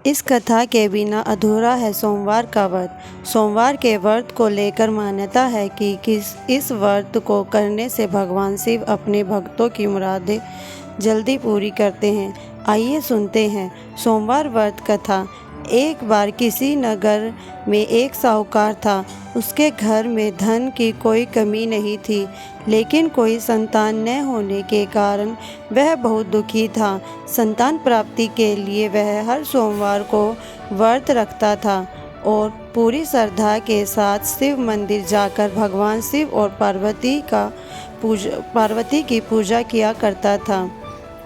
इस कथा के बिना अधूरा है सोमवार का व्रत। सोमवार के व्रत को लेकर मान्यता है कि इस व्रत को करने से भगवान शिव अपने भक्तों की मुरादें जल्दी पूरी करते हैं। आइए सुनते हैं सोमवार व्रत कथा। एक बार किसी नगर में एक साहूकार था। उसके घर में धन की कोई कमी नहीं थी, लेकिन कोई संतान न होने के कारण वह बहुत दुखी था। संतान प्राप्ति के लिए वह हर सोमवार को व्रत रखता था और पूरी श्रद्धा के साथ शिव मंदिर जाकर भगवान शिव और पार्वती की पूजा किया करता था।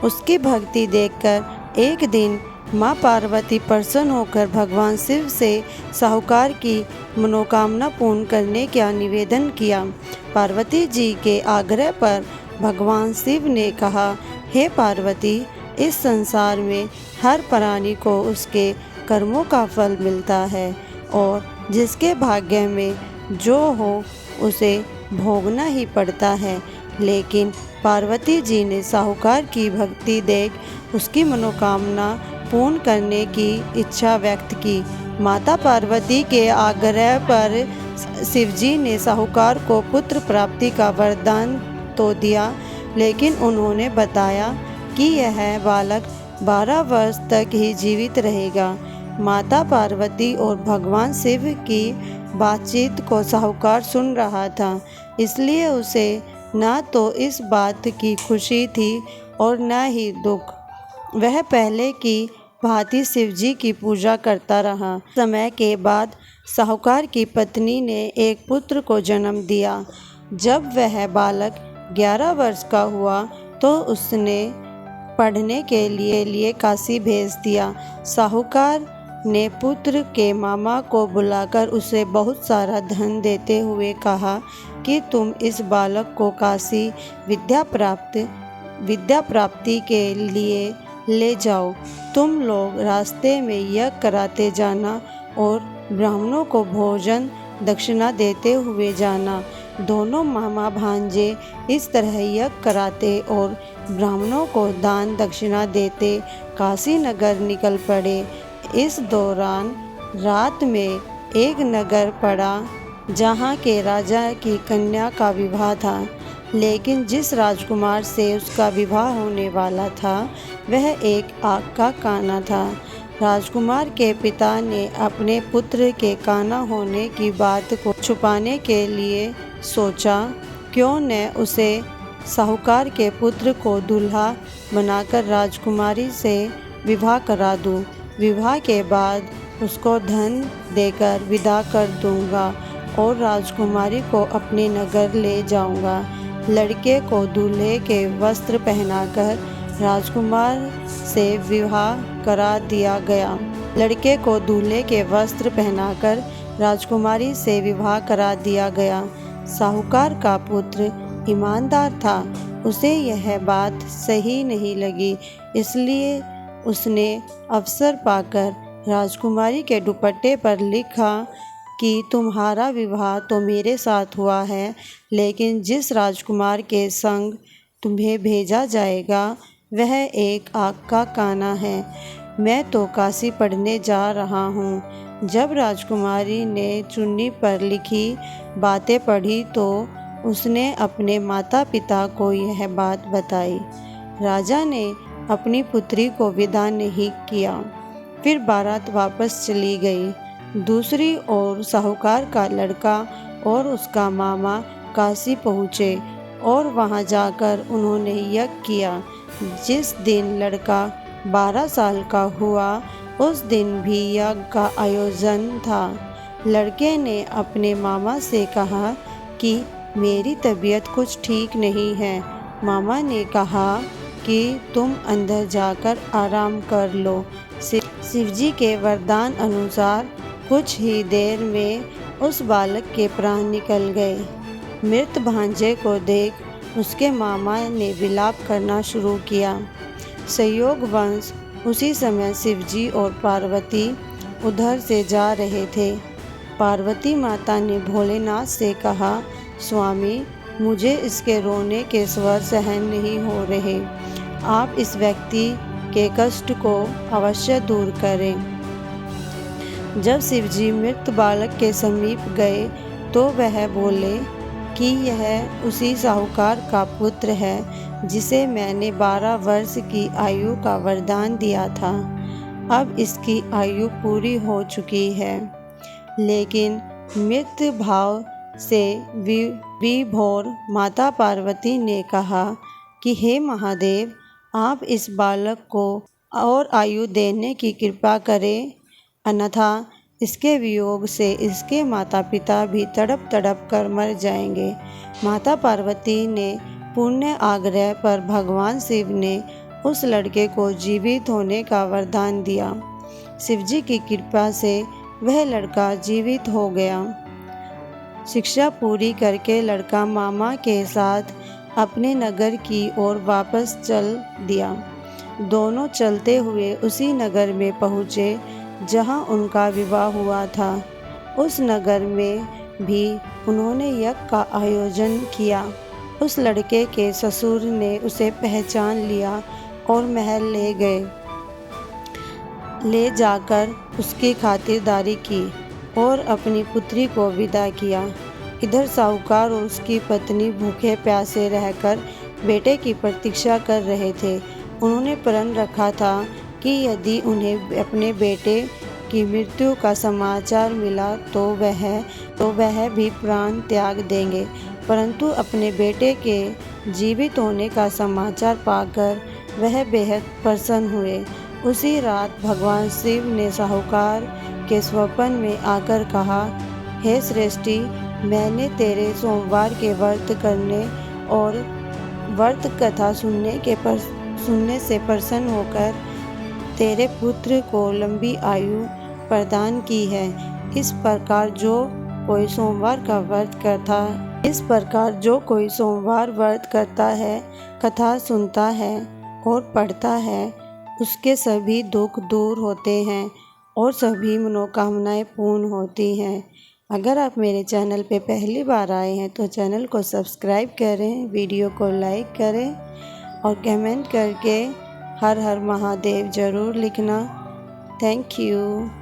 उसकी भक्ति देखकर एक दिन माँ पार्वती प्रसन्न होकर भगवान शिव से साहूकार की मनोकामना पूर्ण करने का निवेदन किया। पार्वती जी के आग्रह पर भगवान शिव ने कहा, हे पार्वती, इस संसार में हर प्राणी को उसके कर्मों का फल मिलता है और जिसके भाग्य में जो हो उसे भोगना ही पड़ता है। लेकिन पार्वती जी ने साहूकार की भक्ति देख उसकी मनोकामना पूर्ण करने की इच्छा व्यक्त की। माता पार्वती के आग्रह पर शिवजी ने साहूकार को पुत्र प्राप्ति का वरदान तो दिया, लेकिन उन्होंने बताया कि यह बालक 12 वर्ष तक ही जीवित रहेगा। माता पार्वती और भगवान शिव की बातचीत को साहूकार सुन रहा था, इसलिए उसे न तो इस बात की खुशी थी और न ही दुख। वह पहले की भांति शिवजी की पूजा करता रहा। समय के बाद साहूकार की पत्नी ने एक पुत्र को जन्म दिया। जब वह बालक 11 वर्ष का हुआ तो उसने पढ़ने के लिए काशी भेज दिया। साहूकार ने पुत्र के मामा को बुलाकर उसे बहुत सारा धन देते हुए कहा कि तुम इस बालक को काशी विद्या प्राप्ति के लिए ले जाओ। तुम लोग रास्ते में यज्ञ कराते जाना और ब्राह्मणों को भोजन दक्षिणा देते हुए जाना। दोनों मामा भांजे इस तरह यज्ञ कराते और ब्राह्मणों को दान दक्षिणा देते काशी नगर निकल पड़े। इस दौरान रात में एक नगर पड़ा जहाँ के राजा की कन्या का विवाह था, लेकिन जिस राजकुमार से उसका विवाह होने वाला था वह एक आग का काना था। राजकुमार के पिता ने अपने पुत्र के काना होने की बात को छुपाने के लिए सोचा, क्यों न उसे साहूकार के पुत्र को दूल्हा बनाकर राजकुमारी से विवाह करा दूं। विवाह के बाद उसको धन देकर विदा कर दूंगा और राजकुमारी को अपने नगर ले जाऊंगा। लड़के को दूल्हे के वस्त्र पहनाकर राजकुमार से विवाह करा दिया गया। लड़के को दूल्हे के वस्त्र पहनाकर राजकुमारी से विवाह करा दिया गया। साहूकार का पुत्र ईमानदार था। उसे यह बात सही नहीं लगी, इसलिए उसने अवसर पाकर राजकुमारी के दुपट्टे पर लिखा कि तुम्हारा विवाह तो मेरे साथ हुआ है, लेकिन जिस राजकुमार के संग तुम्हें भेजा जाएगा वह एक आग का काना है। मैं तो काशी पढ़ने जा रहा हूँ। जब राजकुमारी ने चुन्नी पर लिखी बातें पढ़ी तो उसने अपने माता पिता को यह बात बताई। राजा ने अपनी पुत्री को विदा नहीं किया। फिर बारात वापस चली गई। दूसरी ओर साहूकार का लड़का और उसका मामा काशी पहुँचे और वहाँ जाकर उन्होंने यज्ञ किया। जिस दिन लड़का 12 साल का हुआ उस दिन भी यज्ञ का आयोजन था। लड़के ने अपने मामा से कहा कि मेरी तबीयत कुछ ठीक नहीं है। मामा ने कहा कि तुम अंदर जाकर आराम कर लो। शिवजी के वरदान अनुसार कुछ ही देर में उस बालक के प्राण निकल गए। मृत भांजे को देख उसके मामा ने विलाप करना शुरू किया। संयोगवश उसी समय शिवजी और पार्वती उधर से जा रहे थे। पार्वती माता ने भोलेनाथ से कहा, स्वामी, मुझे इसके रोने के स्वर सहन नहीं हो रहे। आप इस व्यक्ति के कष्ट को अवश्य दूर करें। जब शिवजी मृत बालक के समीप गए तो वह बोले कि यह उसी साहूकार का पुत्र है जिसे मैंने 12 वर्ष की आयु का वरदान दिया था। अब इसकी आयु पूरी हो चुकी है। लेकिन मृत भाव से विभोर माता पार्वती ने कहा कि हे महादेव, आप इस बालक को और आयु देने की कृपा करें, अन्यथा इसके वियोग से इसके माता पिता भी तड़प तड़प कर मर जाएंगे। माता पार्वती ने पुण्य आग्रह पर भगवान शिव ने उस लड़के को जीवित होने का वरदान दिया। शिवजी की कृपा से वह लड़का जीवित हो गया। शिक्षा पूरी करके लड़का मामा के साथ अपने नगर की ओर वापस चल दिया। दोनों चलते हुए उसी नगर में पहुँचे जहाँ उनका विवाह हुआ था। उस नगर में भी उन्होंने यज्ञ का आयोजन किया। उस लड़के के ससुर ने उसे पहचान लिया और महल ले गए। ले जाकर उसकी खातिरदारी की और अपनी पुत्री को विदा किया। इधर साहूकार और उसकी पत्नी भूखे प्यासे रहकर बेटे की प्रतीक्षा कर रहे थे। उन्होंने प्रण रखा था कि यदि उन्हें अपने बेटे की मृत्यु का समाचार मिला तो वह भी प्राण त्याग देंगे। परंतु अपने बेटे के जीवित होने का समाचार पाकर वह बेहद प्रसन्न हुए। उसी रात भगवान शिव ने साहूकार के स्वप्न में आकर कहा, हे श्रेष्ठी, मैंने तेरे सोमवार के व्रत करने और व्रत कथा सुनने से प्रसन्न होकर तेरे पुत्र को लंबी आयु प्रदान की है। इस प्रकार जो कोई सोमवार व्रत करता है, कथा सुनता है और पढ़ता है, उसके सभी दुख दूर होते हैं और सभी मनोकामनाएं पूर्ण होती हैं। अगर आप मेरे चैनल पे पहली बार आए हैं तो चैनल को सब्सक्राइब करें, वीडियो को लाइक करें और कमेंट करके हर हर महादेव ज़रूर लिखना। Thank you.